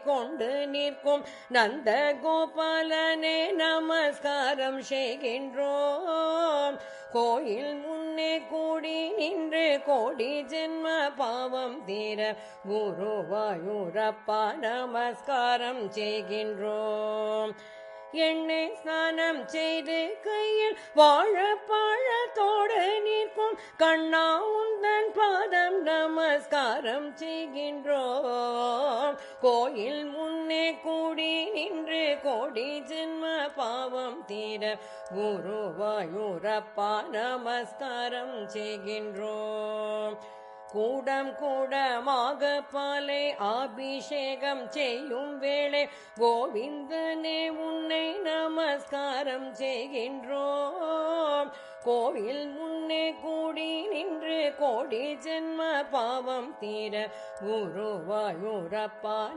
கொண்டு நிற்கும் நந்த கோபாலனே நமஸ்காரம் செய்கின்றோம். கோயில் முன்னே கூடி நின்று கோடி ஜென்ம பாவம் தீர குருவாயூரப்பா நமஸ்காரம் செய்கின்றோம். எண்ணெய் ஸ்நானம் செய்து கையில் வாழைப்பழத்தோடு நிற்கும் கண்ணா உந்தன் பாதம் நமஸ்காரம் செய்கின்றோம். கோயில் முன்னே கூடி நின்று கோடி ஜென்ம பாவம் தீர குருவாயூரப்பா நமஸ்காரம் செய்கின்றோம். கூடம் கூடமாக பாலை அபிஷேகம் செய்யும் வேளை கோவிந்தனே உன்னை நமஸ்காரம் செய்கின்றோம். கோவில் முன்னே கூடி நின்று கோடி ஜென்ம பாவம் தீர குருவாயூரப்பா